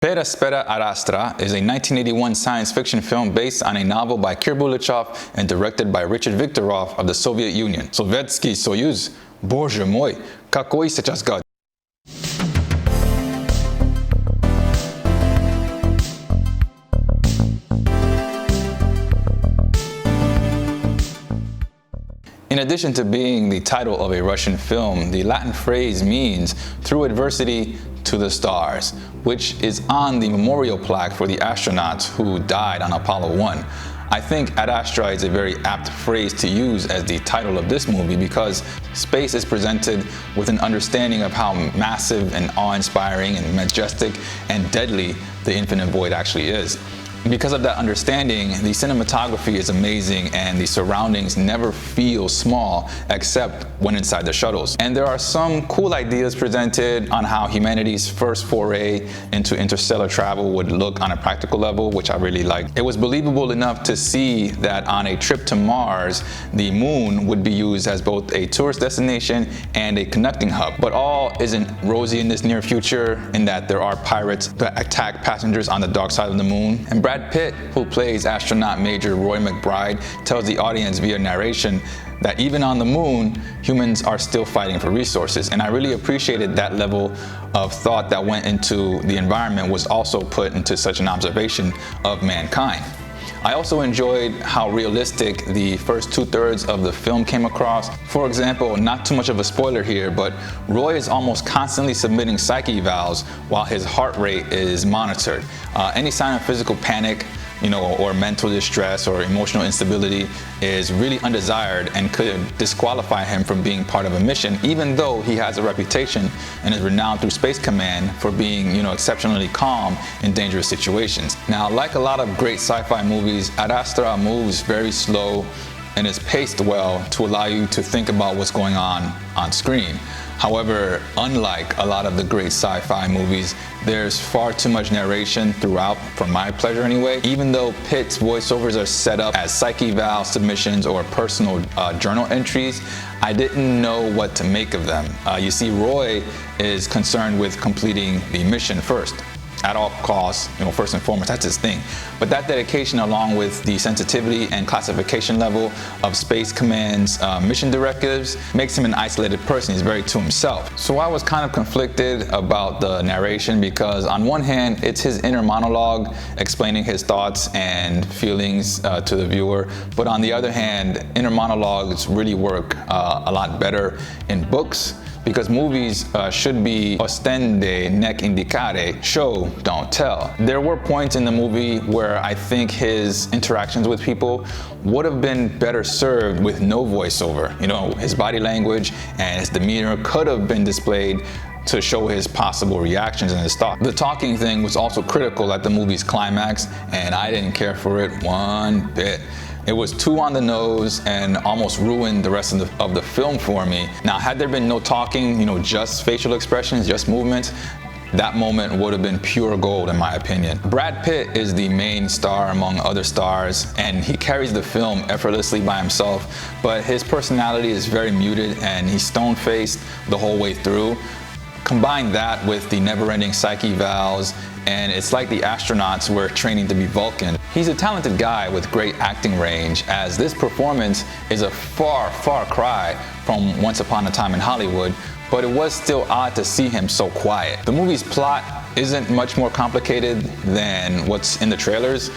Pitt Astra is a 1981 science fiction film based on a novel by Kir Bulichov and directed by Richard Viktorov of the Soviet Union. Sovietsky Soyuz, Боже мой, какой сейчас год! In addition to being the title of a Russian film, the Latin phrase means "through adversity to the stars," which is on the memorial plaque for the astronauts who died on Apollo 1. I think Ad Astra is a very apt phrase to use as the title of this movie because space is presented with an understanding of how massive and awe-inspiring and majestic and deadly the infinite void actually is. Because of that understanding, the cinematography is amazing and the surroundings never feel small except when inside the shuttles. And there are some cool ideas presented on how humanity's first foray into interstellar travel would look on a practical level, which I really liked. It was believable enough to see that on a trip to Mars, the moon would be used as both a tourist destination and a connecting hub. But all isn't rosy in this near future in that there are pirates that attack passengers on the dark side of the moon. And Brad Pitt, who plays astronaut Major Roy McBride, tells the audience via narration that even on the moon, humans are still fighting for resources. And I really appreciated that level of thought that went into the environment was also put into such an observation of mankind. I also enjoyed how realistic the first 2/3 of the film came across. For example, not too much of a spoiler here, but Roy is almost constantly submitting psyche evals while his heart rate is monitored. Any sign of physical panic, or mental distress or emotional instability is really undesired and could disqualify him from being part of a mission, even though he has a reputation and is renowned through Space Command for being, exceptionally calm in dangerous situations. Now, like a lot of great sci-fi movies, Ad Astra moves very slow and is paced well to allow you to think about what's going on screen. However, unlike a lot of the great sci-fi movies, there's far too much narration throughout, for my pleasure anyway. Even though Pitt's voiceovers are set up as psyche eval submissions or personal journal entries, I didn't know what to make of them. You see, Roy is concerned with completing the mission first. At all costs, first and foremost, that's his thing. But that dedication, along with the sensitivity and classification level of Space Command's mission directives, makes him an isolated person. He's very to himself. So I was kind of conflicted about the narration because on one hand, it's his inner monologue explaining his thoughts and feelings to the viewer. But on the other hand, inner monologues really work a lot better in books, because movies should be ostende nec indicare, show, don't tell. There were points in the movie where I think his interactions with people would have been better served with no voiceover. His body language and his demeanor could have been displayed to show his possible reactions and his thoughts. The talking thing was also critical at the movie's climax, and I didn't care for it one bit. It was too on the nose and almost ruined the rest of the film for me. Now, had there been no talking, just facial expressions, just movements, that moment would have been pure gold in my opinion. Brad Pitt is the main star among other stars, and he carries the film effortlessly by himself, but his personality is very muted and he's stone-faced the whole way through. Combine that with the never-ending psyche evals, and it's like the astronauts were training to be Vulcan. He's a talented guy with great acting range, as this performance is a far, far cry from Once Upon a Time in Hollywood, but it was still odd to see him so quiet. The movie's plot isn't much more complicated than what's in the trailers.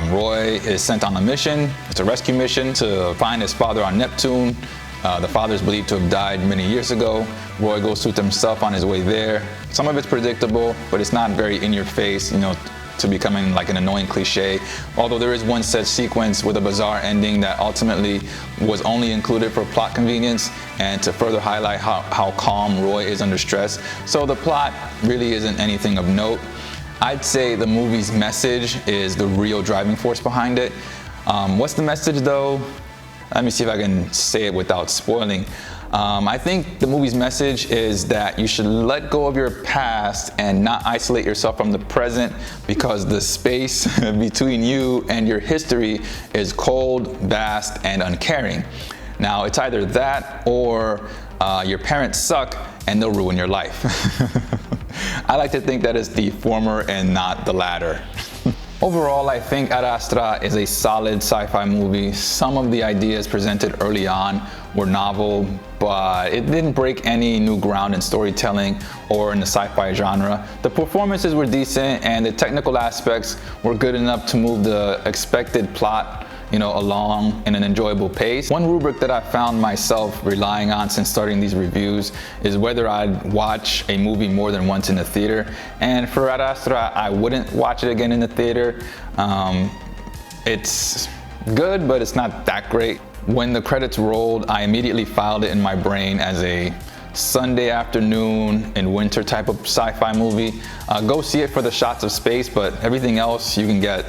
Roy is sent on a mission. It's a rescue mission to find his father on Neptune. The father is believed to have died many years ago. Roy goes through it himself on his way there. Some of it's predictable, but it's not very in your face, to becoming like an annoying cliche. Although there is one such sequence with a bizarre ending that ultimately was only included for plot convenience and to further highlight how calm Roy is under stress. So the plot really isn't anything of note. I'd say the movie's message is the real driving force behind it. What's the message though? Let me see if I can say it without spoiling. I think the movie's message is that you should let go of your past and not isolate yourself from the present, because the space between you and your history is cold, vast, and uncaring. Now, it's either that or your parents suck and they'll ruin your life. I like to think that it's the former and not the latter. Overall, I think Astra is a solid sci-fi movie. Some of the ideas presented early on were novel, but it didn't break any new ground in storytelling or in the sci-fi genre. The performances were decent and the technical aspects were good enough to move the expected plot along in an enjoyable pace. One rubric that I found myself relying on since starting these reviews is whether I'd watch a movie more than once in the theater. And for Astra, I wouldn't watch it again in the theater. It's good, but it's not that great. When the credits rolled, I immediately filed it in my brain as a Sunday afternoon in winter type of sci-fi movie. Go see it for the shots of space, but everything else you can get,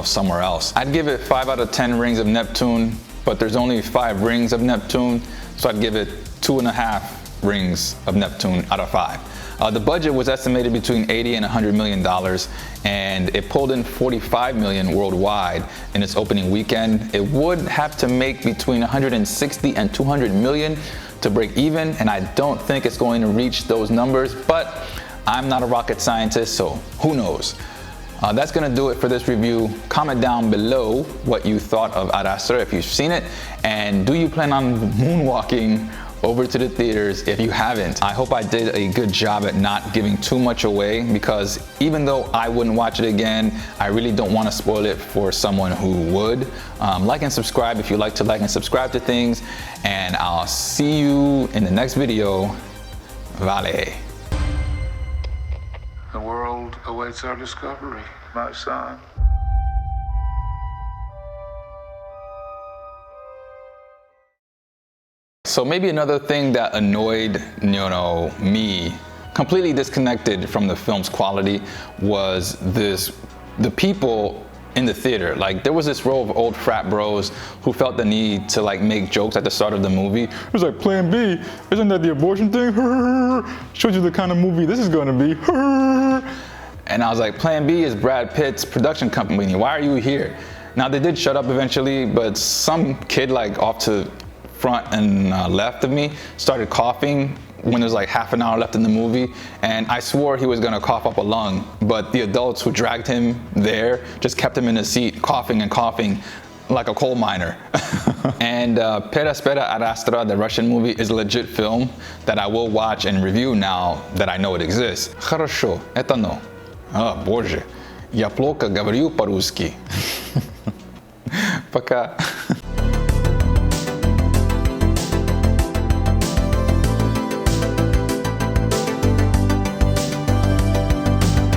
somewhere else. I'd give it 5 out of 10 rings of Neptune, but there's only 5 rings of Neptune, so I'd give it 2.5 rings of Neptune out of 5. The budget was estimated between 80 and 100 million dollars, and it pulled in 45 million worldwide in its opening weekend. It would have to make between 160 and 200 million to break even, and I don't think it's going to reach those numbers, but I'm not a rocket scientist, so who knows. That's gonna do it for this review. Comment down below what you thought of Astra if you've seen it, and do you plan on moonwalking over to the theaters if you haven't? I hope I did a good job at not giving too much away, because even though I wouldn't watch it again, I really don't want to spoil it for someone who would. Like and subscribe if you like to like and subscribe to things, and I'll see you in the next video. Vale. The world awaits our discovery, my son. So maybe another thing that annoyed, me, completely disconnected from the film's quality, was the people in the theater. Like, there was this row of old frat bros who felt the need to make jokes at the start of the movie. It was like, Plan B, isn't that the abortion thing? Shows you the kind of movie this is gonna be. And I was like, Plan B is Brad Pitt's production company. Why are you here? Now, they did shut up eventually, but some kid off to front and left of me started coughing when there's half an hour left in the movie, and I swore he was gonna cough up a lung, but the adults who dragged him there just kept him in his seat coughing and coughing like a coal miner. And Pitt, Astra, the Russian movie, is a legit film that I will watch and review now that I know it exists. Хорошо, это no. Боже, я плохо говорю по-русски. Пока.